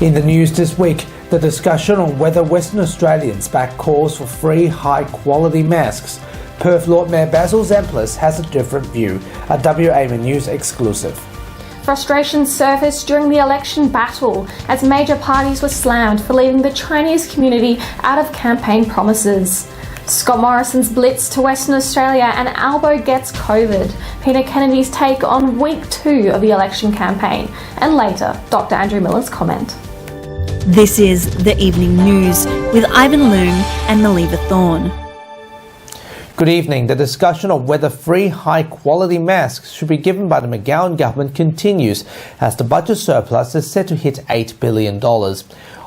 In the news this week, the discussion on whether Western Australians back calls for free high-quality masks. Perth Lord Mayor Basil Zempilas has a different view. A WA News exclusive. Frustration surfaced during the election battle as major parties were slammed for leaving the Chinese community out of campaign promises. Scott Morrison's blitz to Western Australia and Albo gets COVID. Peter Kennedy's take on week 2 of the election campaign. And later, Dr. Andrew Miller's comment. This is The Evening News with Ivan Loom and Maliva Thorne. Good evening. The discussion of whether free high-quality masks should be given by the McGowan Government continues as the budget surplus is set to hit $8 billion.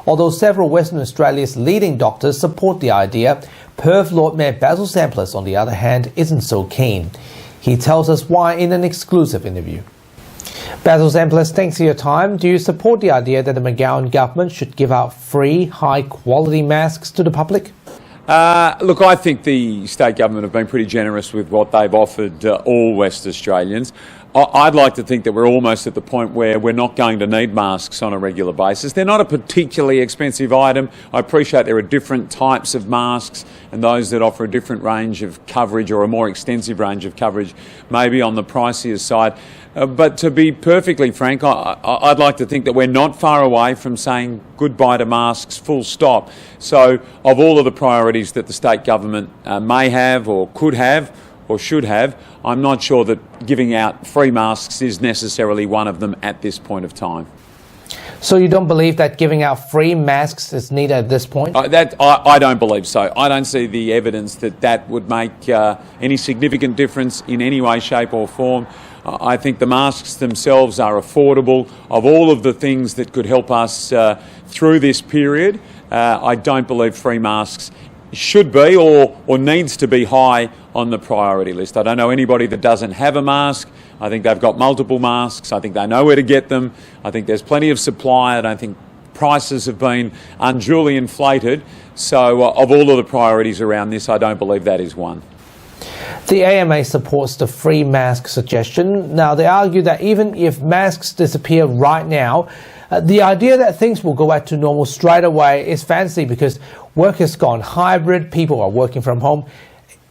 Although several Western Australia's leading doctors support the idea, Perth Lord Mayor Basil Zempilas, on the other hand, isn't so keen. He tells us why in an exclusive interview. Basil Zempilas, thanks for your time. Do you support the idea that the McGowan Government should give out free, high-quality masks to the public? Look, I think the state government have been pretty generous with what they've offered all West Australians. I'd like to think that we're almost at the point where we're not going to need masks on a regular basis. They're not a particularly expensive item. I appreciate there are different types of masks and those that offer a different range of coverage or a more extensive range of coverage, maybe on the pricier side. But to be perfectly frank, I'd like to think that we're not far away from saying goodbye to masks, full stop. So of all of the priorities that the state government may have or could have or should have, I'm not sure that giving out free masks is necessarily one of them at this point of time. So you don't believe that giving out free masks is needed at this point? I don't believe so. I don't see the evidence that that would make any significant difference in any way, shape or form. I think the masks themselves are affordable. Of all of the things that could help us through this period, I don't believe free masks should be or needs to be high on the priority list. I don't know anybody that doesn't have a mask. I think they've got multiple masks. I think they know where to get them. I think there's plenty of supply. I don't think prices have been unduly inflated. So of all of the priorities around this, I don't believe that is one. The AMA supports the free mask suggestion. Now, they argue that even if masks disappear right now, the idea that things will go back to normal straight away is fancy because work has gone hybrid, people are working from home.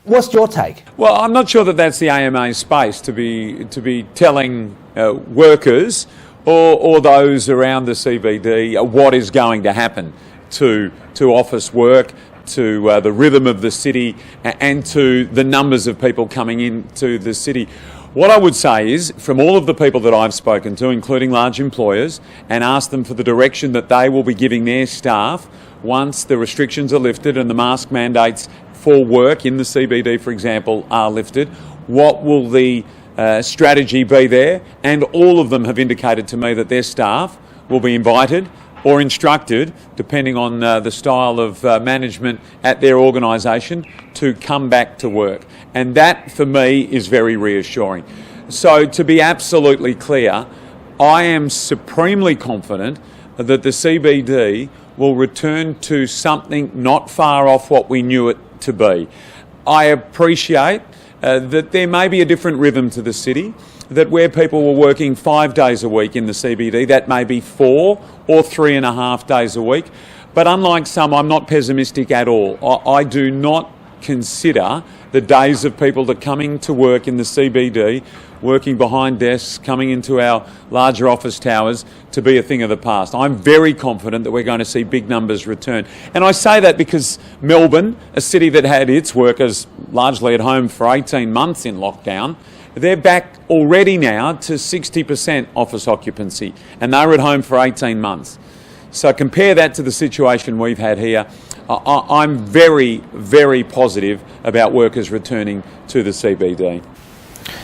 What's your take? Well, I'm not sure that that's the AMA's space to be telling workers or those around the CBD what is going to happen to office work, to the rhythm of the city and to the numbers of people coming into the city. What I would say is, from all of the people that I've spoken to, including large employers, and asked them for the direction that they will be giving their staff once the restrictions are lifted and the mask mandates for work in the CBD, for example, are lifted, what will the strategy be there? And all of them have indicated to me that their staff will be invited or instructed, depending on the style of management at their organisation, to come back to work. And that, for me, is very reassuring. So to be absolutely clear, I am supremely confident that the CBD will return to something not far off what we knew it to be. I appreciate that there may be a different rhythm to the city, that where people were working 5 days a week in the CBD, that may be 4 or 3.5 days a week. But unlike some, I'm not pessimistic at all. I do not consider the days of people that coming to work in the CBD, working behind desks, coming into our larger office towers, to be a thing of the past. I'm very confident that we're going to see big numbers return. And I say that because Melbourne, a city that had its workers largely at home for 18 months in lockdown, they're back already now to 60% office occupancy, and they were at home for 18 months. So compare that to the situation we've had here. I'm very, very positive about workers returning to the CBD.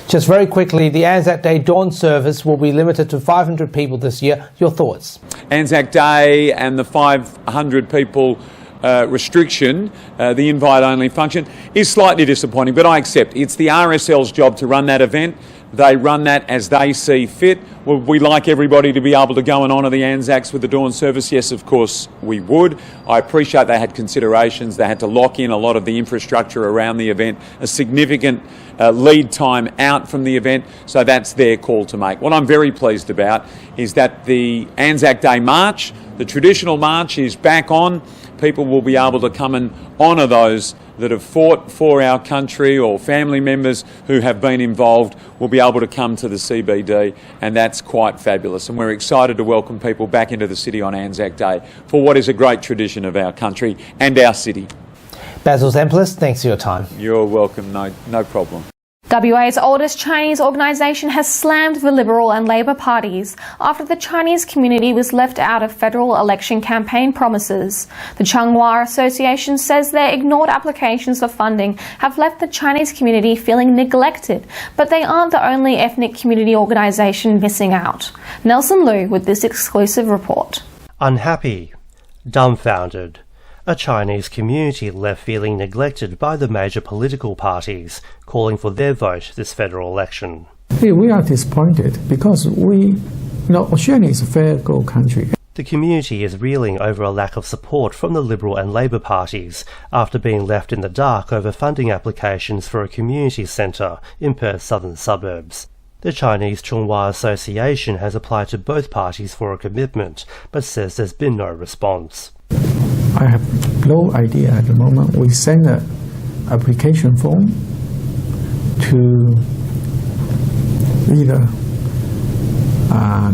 Just very quickly, the Anzac Day dawn service will be limited to 500 people this year. Your thoughts? Anzac Day and the 500 people restriction, the invite-only function, is slightly disappointing, but I accept. It's the RSL's job to run that event. They run that as they see fit. Would we like everybody to be able to go and honour the Anzacs with the dawn service? Yes, of course we would. I appreciate they had considerations. They had to lock in a lot of the infrastructure around the event, a significant lead time out from the event, so that's their call to make. What I'm very pleased about is that the Anzac Day March, the traditional march, is back on. People will be able to come and honour those that have fought for our country, or family members who have been involved will be able to come to the CBD, and that's quite fabulous. And we're excited to welcome people back into the city on Anzac Day for what is a great tradition of our country and our city. Basil Zempilas, thanks for your time. You're welcome, no problem. WA's oldest Chinese organisation has slammed the Liberal and Labor parties after the Chinese community was left out of federal election campaign promises. The Changhua Association says their ignored applications for funding have left the Chinese community feeling neglected, but they aren't the only ethnic community organisation missing out. Nelson Liu with this exclusive report. Unhappy, dumbfounded. A Chinese community left feeling neglected by the major political parties, calling for their vote this federal election. We are disappointed because Australia is a federal country. The community is reeling over a lack of support from the Liberal and Labor parties after being left in the dark over funding applications for a community centre in Perth's southern suburbs. The Chinese Changhua Association has applied to both parties for a commitment, but says there's been no response. I have no idea at the moment. We sent an application form to either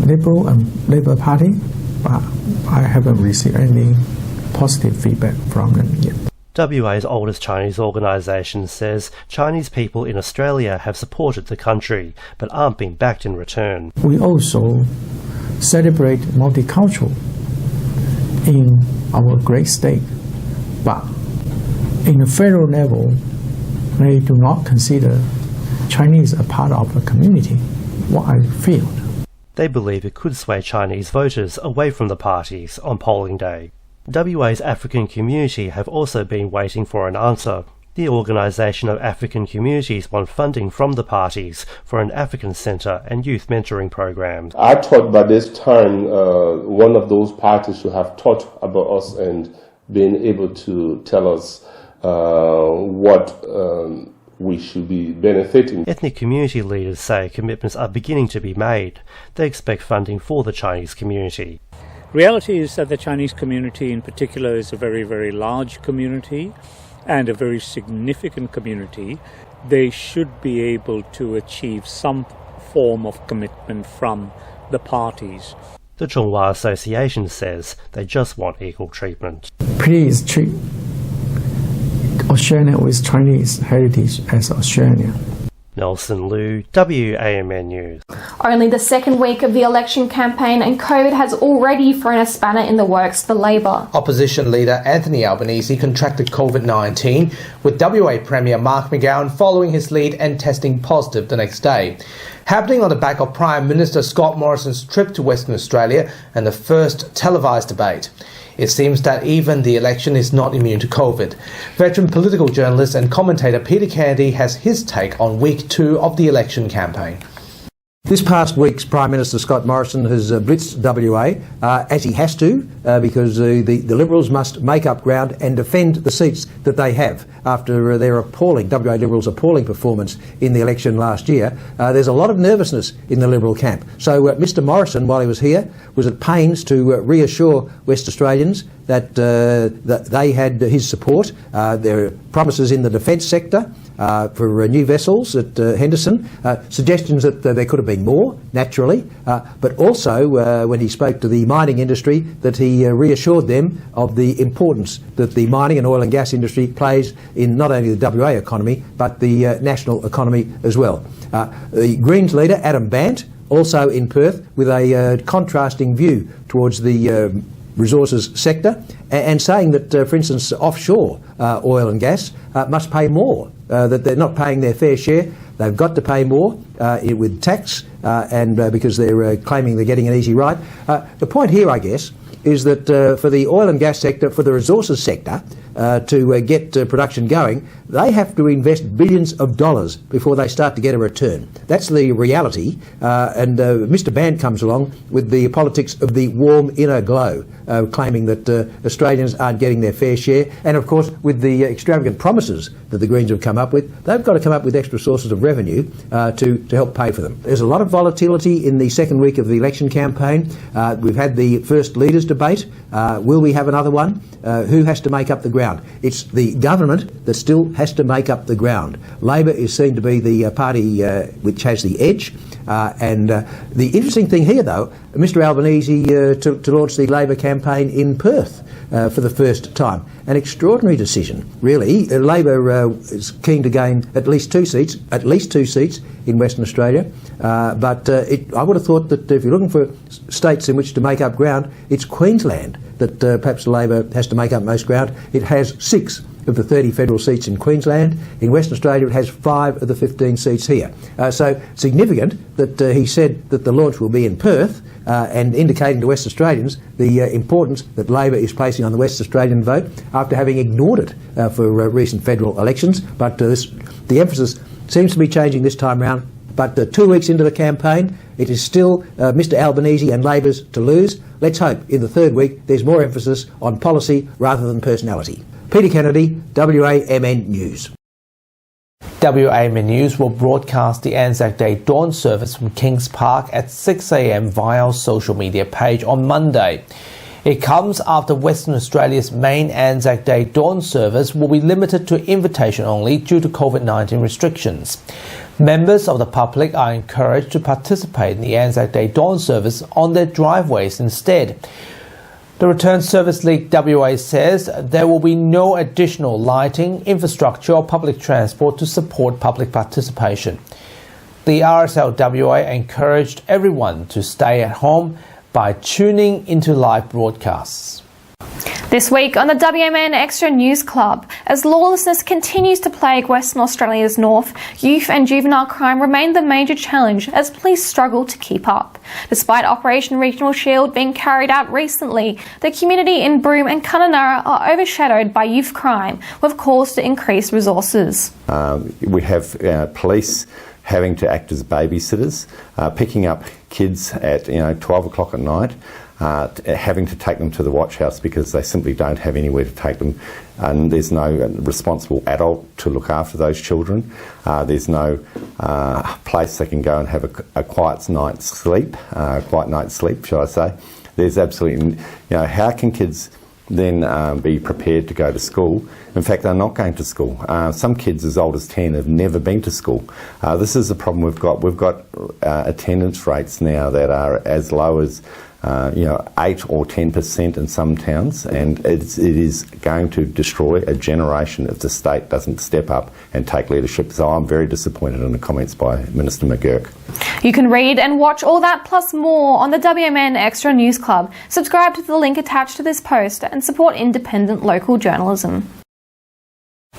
Liberal and Labour Party, but I haven't received any positive feedback from them yet. WA's oldest Chinese organisation says Chinese people in Australia have supported the country, but aren't being backed in return. We also celebrate multicultural in our great state, but in the federal level, they do not consider Chinese a part of the community, what I feel. They believe it could sway Chinese voters away from the parties on polling day. WA's African community have also been waiting for an answer. The Organisation of African Communities want funding from the parties for an African centre and youth mentoring programs. I thought by this time one of those parties should have thought about us and been able to tell us what we should be benefiting. Ethnic community leaders say commitments are beginning to be made. They expect funding for the Chinese community. Reality is that the Chinese community in particular is a very, very large community and a very significant community. They should be able to achieve some form of commitment from the parties. The Changhua Association says they just want equal treatment. Please treat Australia with Chinese heritage as Australia. Nelson Liu, WAMN News. Only the second week of the election campaign and COVID has already thrown a spanner in the works for Labor. Opposition leader Anthony Albanese contracted COVID-19, with WA Premier Mark McGowan following his lead and testing positive the next day. Happening on the back of Prime Minister Scott Morrison's trip to Western Australia and the first televised debate. It seems that even the election is not immune to COVID. Veteran political journalist and commentator Peter Kennedy has his take on week 2 of the election campaign. This past week's Prime Minister Scott Morrison has blitzed WA, as he has to, because the Liberals must make up ground and defend the seats that they have after their appalling, WA Liberals' appalling performance in the election last year. There's a lot of nervousness in the Liberal camp. So Mr Morrison, while he was here, was at pains to reassure West Australians that they had his support. There are promises in the defence sector for new vessels at Henderson, suggestions that there could have been more, naturally, but also when he spoke to the mining industry, that he reassured them of the importance that the mining and oil and gas industry plays in not only the WA economy but the national economy as well. The Greens leader Adam Bant, also in Perth, with a contrasting view towards the resources sector, and saying that, for instance, offshore oil and gas must pay more, that they're not paying their fair share. They've got to pay more with tax, and because they're claiming they're getting an easy ride. The point here, I guess, is that for the oil and gas sector, for the resources sector, to get production going, they have to invest billions of dollars before they start to get a return. That's the reality. And Mr. Band comes along with the politics of the warm inner glow, claiming that Australians aren't getting their fair share. And of course, with the extravagant promises that the Greens have come up with, they've got to come up with extra sources of revenue to help pay for them. There's a lot of volatility in the second week of the election campaign. We've had the first leaders debate. Will we have another one? Who has to make up the ground? It's the government that still has to make up the ground. Labor is seen to be the party which has the edge. And the interesting thing here, though, Mr Albanese to launch the Labor campaign in Perth for the first time. An extraordinary decision, really. Labor is keen to gain at least two seats in Western Australia. But I would have thought that if you're looking for states in which to make up ground, it's Queensland that perhaps Labor has to make up most ground. It has 6 of the 30 federal seats in Queensland. In Western Australia, it has 5 of the 15 seats here. So significant that he said that the launch will be in Perth, and indicating to West Australians the importance that Labor is placing on the West Australian vote after having ignored it for recent federal elections. But the emphasis seems to be changing this time round. But 2 weeks into the campaign, it is still Mr Albanese and Labor's to lose. Let's hope in the third week there's more emphasis on policy rather than personality. Peter Kennedy, WAMN News. WAMN News will broadcast the Anzac Day Dawn service from Kings Park at 6 a.m. via our social media page on Monday. It comes after Western Australia's main Anzac Day Dawn service will be limited to invitation only due to COVID-19 restrictions. Members of the public are encouraged to participate in the Anzac Day Dawn service on their driveways instead. The Return Service League WA says there will be no additional lighting, infrastructure or public transport to support public participation. The RSLWA encouraged everyone to stay at home by tuning into live broadcasts. This week on the WMN Extra News Club, as lawlessness continues to plague Western Australia's north, youth and juvenile crime remain the major challenge as police struggle to keep up. Despite Operation Regional Shield being carried out recently, the community in Broome and Kununurra are overshadowed by youth crime, with calls to increase resources. We have police having to act as babysitters, picking up kids at 12 o'clock at night, having to take them to the watch house because they simply don't have anywhere to take them, and there's no responsible adult to look after those children. There's no place they can go and have a quiet night's sleep, shall I say. There's absolutely, how can kids then be prepared to go to school? In fact, they're not going to school. Some kids as old as 10 have never been to school. This is the problem we've got. We've got attendance rates now that are as low as 8 or 10% in some towns, and it is going to destroy a generation if the state doesn't step up and take leadership. So I'm very disappointed in the comments by Minister McGough. You can read and watch all that plus more on the WMN Extra News Club. Subscribe to the link attached to this post and support independent local journalism.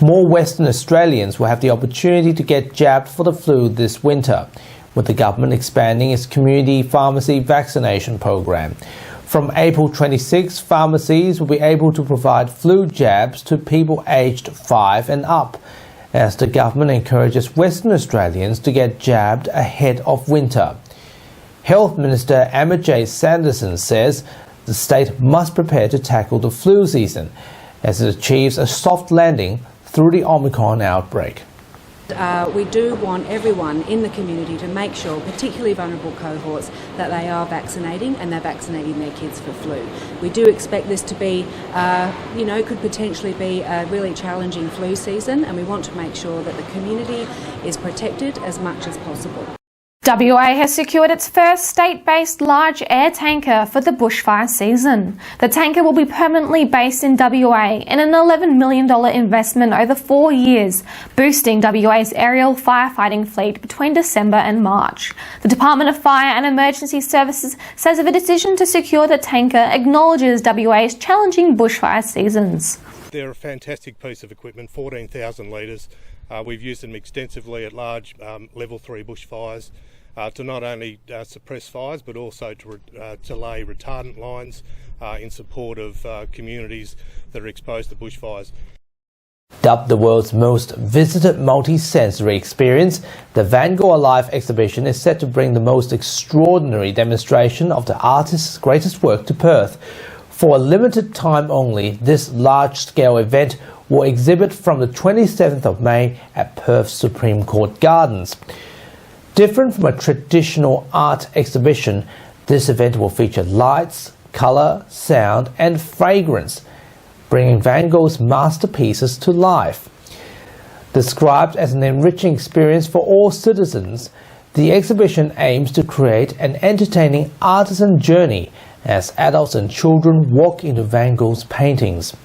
More Western Australians will have the opportunity to get jabbed for the flu this winter, with the government expanding its community pharmacy vaccination program. From April 26, pharmacies will be able to provide flu jabs to people aged 5 and up, as the government encourages Western Australians to get jabbed ahead of winter. Health Minister Amajay Sanderson says the state must prepare to tackle the flu season as it achieves a soft landing through the Omicron outbreak. We do want everyone in the community to make sure, particularly vulnerable cohorts, that they are vaccinating and they're vaccinating their kids for flu. We do expect this to be, could potentially be a really challenging flu season, and we want to make sure that the community is protected as much as possible. WA has secured its first state-based large air tanker for the bushfire season. The tanker will be permanently based in WA in an $11 million investment over 4 years, boosting WA's aerial firefighting fleet between December and March. The Department of Fire and Emergency Services says of a decision to secure the tanker acknowledges WA's challenging bushfire seasons. They're a fantastic piece of equipment, 14,000 litres. We've used them extensively at large level 3 bushfires. to not only suppress fires but also to lay retardant lines in support of communities that are exposed to bushfires. Dubbed the world's most visited multi-sensory experience, the Van Gogh Alive exhibition is set to bring the most extraordinary demonstration of the artist's greatest work to Perth. For a limited time only, this large-scale event will exhibit from the 27th of May at Perth's Supreme Court Gardens. Different from a traditional art exhibition, this event will feature lights, colour, sound and fragrance, bringing Van Gogh's masterpieces to life. Described as an enriching experience for all citizens, the exhibition aims to create an entertaining artisan journey as adults and children walk into Van Gogh's paintings.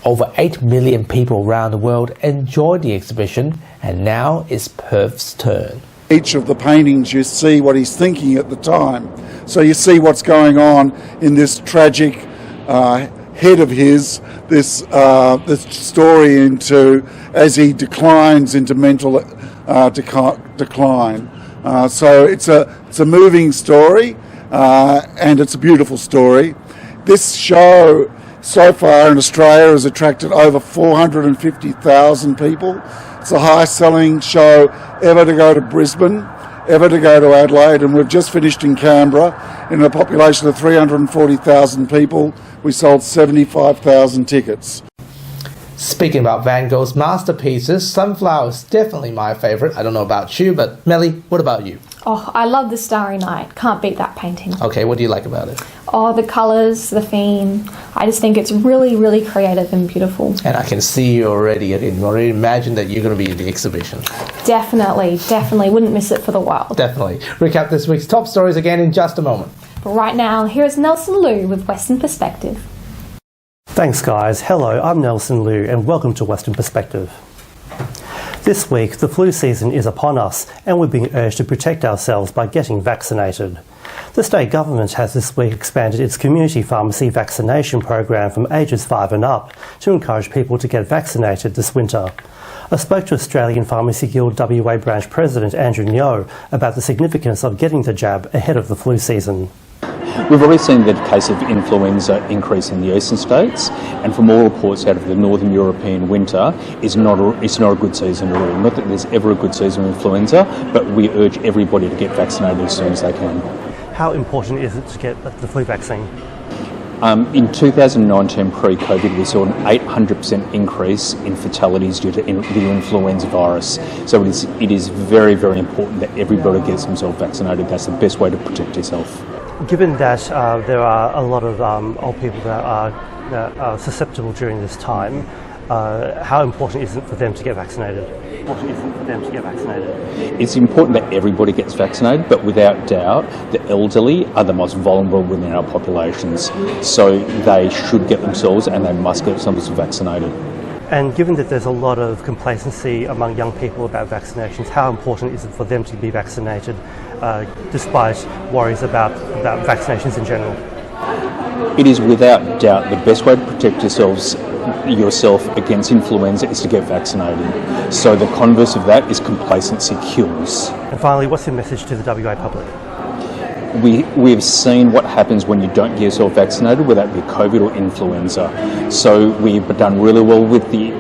Over 8 million people around the world enjoyed the exhibition, and now it's Perth's turn. Each of the paintings you see what he's thinking at the time. So you see what's going on in this tragic head of his, this story into as he declines into mental decline. So it's a moving story and it's a beautiful story. This show so far in Australia has attracted over 450,000 people. It's the highest selling show ever to go to Brisbane, ever to go to Adelaide, and we've just finished in Canberra. In a population of 340,000 people, we sold 75,000 tickets. Speaking about Van Gogh's masterpieces, Sunflower is definitely my favourite. I don't know about you, but Melly, what about you? Oh, I love The Starry Night. Can't beat that painting. Okay, what do you like about it? Oh, the colours, the theme. I just think it's really, really creative and beautiful. And I can see you already. I can already imagine that you're going to be in the exhibition. Definitely. Wouldn't miss it for the world. Definitely. Recap this week's top stories again in just a moment. But right now, here is Nelson Liu with Western Perspective. Thanks guys. Hello, I'm Nelson Liu and welcome to Western Perspective. This week, the flu season is upon us and we're being urged to protect ourselves by getting vaccinated. The state government has this week expanded its community pharmacy vaccination program from ages 5 and up to encourage people to get vaccinated this winter. I spoke to Australian Pharmacy Guild WA branch president Andrew Nyo about the significance of getting the jab ahead of the flu season. We've already seen the case of influenza increase in the eastern states, and from all reports out of the northern European winter, it's not a good season at all. Not that there's ever a good season with influenza, but we urge everybody to get vaccinated as soon as they can. How important is it to get the flu vaccine? In 2019, pre-COVID, we saw an 800% increase in fatalities due to the influenza virus. So it is very, very important that everybody gets themselves vaccinated. That's the best way to protect yourself. Given that there are a lot of old people that are susceptible during this time, how important is it for them to get vaccinated? It's important that everybody gets vaccinated, but without doubt, the elderly are the most vulnerable within our populations. So they should get themselves and they must get themselves vaccinated. And given that there's a lot of complacency among young people about vaccinations, how important is it for them to be vaccinated despite worries about vaccinations in general? It is without doubt the best way to protect yourself against influenza is to get vaccinated. So the converse of that is complacency kills. And finally, what's your message to the WA public? We have seen what happens when you don't get yourself vaccinated, whether that be COVID or influenza. So we've done really well with the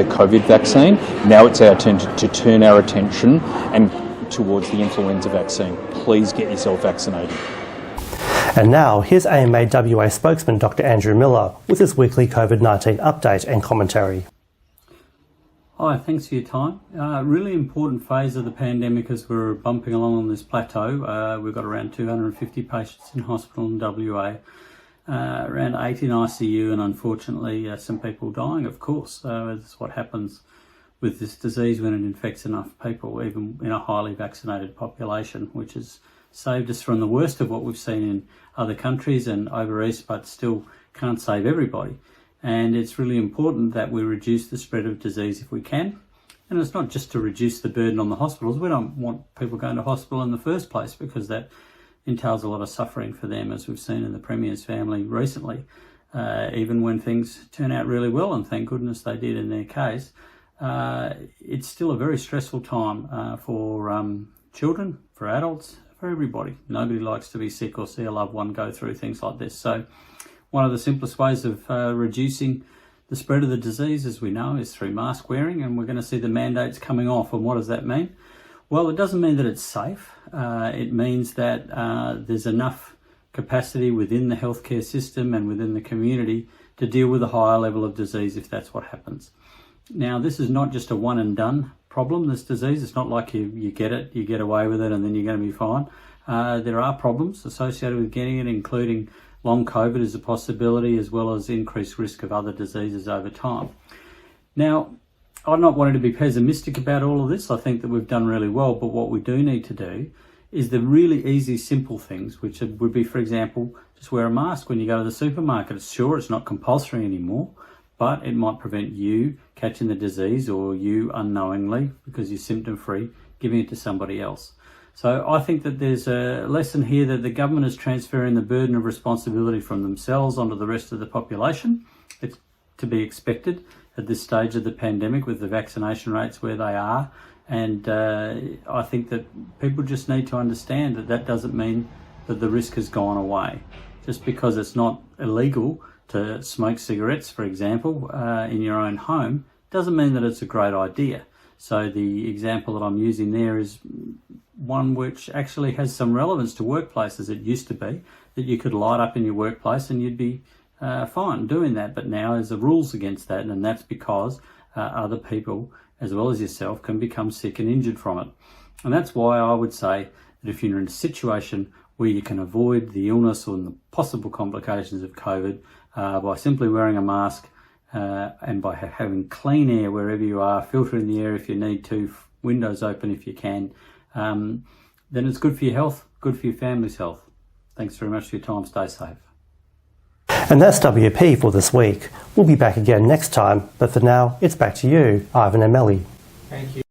COVID vaccine. Now it's our turn to turn our attention and towards the influenza vaccine. Please get yourself vaccinated. And now, here's AMA WA spokesman Dr. Andrew Miller with his weekly COVID-19 update and commentary. Hi, thanks for your time. Really important phase of the pandemic as we're bumping along on this plateau. We've got around 250 patients in hospital in WA, around 8 in ICU, and unfortunately some people dying, of course. That's what happens with this disease when it infects enough people, even in a highly vaccinated population, which has saved us from the worst of what we've seen in other countries and over east, but still can't save everybody. And it's really important that we reduce the spread of disease if we can. And it's not just to reduce the burden on the hospitals. We don't want people going to hospital in the first place because that entails a lot of suffering for them, as we've seen in the Premier's family recently. Even when things turn out really well, and thank goodness they did in their case, it's still a very stressful time for children, for adults, for everybody. Nobody likes to be sick or see a loved one go through things like this. So one of the simplest ways of reducing the spread of the disease, as we know, is through mask wearing, and we're going to see the mandates coming off. And what does that mean? Well, it doesn't mean that it's safe. It means that there's enough capacity within the healthcare system and within the community to deal with a higher level of disease if that's what happens. Now, this is not just a one and done problem, this disease. It's not like you get it, you get away with it, and then you're going to be fine. There are problems associated with getting it, including long COVID is a possibility, as well as increased risk of other diseases over time. Now, I'm not wanting to be pessimistic about all of this. I think that we've done really well, but what we do need to do is the really easy, simple things, which would be, for example, just wear a mask when you go to the supermarket. Sure, it's not compulsory anymore, but it might prevent you catching the disease, or you unknowingly, because you're symptom-free, giving it to somebody else. So I think that there's a lesson here that the government is transferring the burden of responsibility from themselves onto the rest of the population. It's to be expected at this stage of the pandemic with the vaccination rates where they are. And I think that people just need to understand that that doesn't mean that the risk has gone away. Just because it's not illegal to smoke cigarettes, for example, in your own home, doesn't mean that it's a great idea. So the example that I'm using there is one which actually has some relevance to workplaces. It used to be that you could light up in your workplace and you'd be fine doing that, but now there's the rules against that, and that's because other people, as well as yourself, can become sick and injured from it. And that's why I would say that if you're in a situation where you can avoid the illness or the possible complications of COVID by simply wearing a mask and by having clean air wherever you are, filtering the air if you need to, windows open if you can, then it's good for your health, good for your family's health. Thanks very much for your time. Stay safe. And that's WP for this week. We'll be back again next time, but for now, it's back to you, Ivan and Melly. Thank you.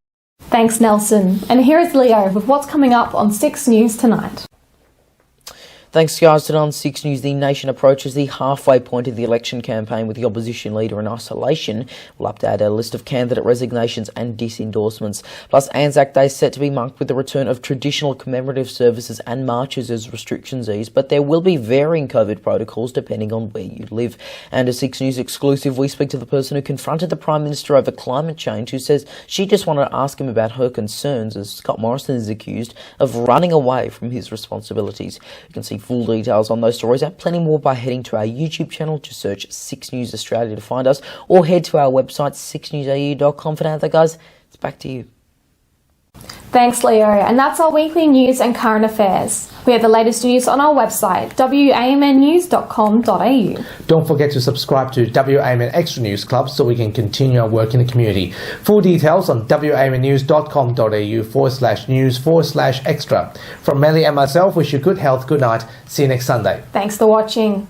Thanks, Nelson. And here is Leo with what's coming up on 6 News tonight. Thanks, guys. Today on 6 News, the nation approaches the halfway point of the election campaign with the opposition leader in isolation. We'll update a list of candidate resignations and disendorsements. Plus, Anzac Day set to be marked with the return of traditional commemorative services and marches as restrictions ease, but there will be varying COVID protocols depending on where you live. And a 6 News exclusive, we speak to the person who confronted the Prime Minister over climate change, who says she just wanted to ask him about her concerns as Scott Morrison is accused of running away from his responsibilities. You can see full details on those stories and plenty more by heading to our YouTube channel. Just search 6 News Australia to find us, or head to our website 6newsau.com. For now, guys, it's back to you. Thanks, Leo. And that's our weekly news and current affairs. We have the latest news on our website, wamnnews.com.au. Don't forget to subscribe to WAMN Extra News Club so we can continue our work in the community. Full details on wamnnews.com.au/news/extra. From Melly and myself, wish you good health, good night. See you next Sunday. Thanks for watching.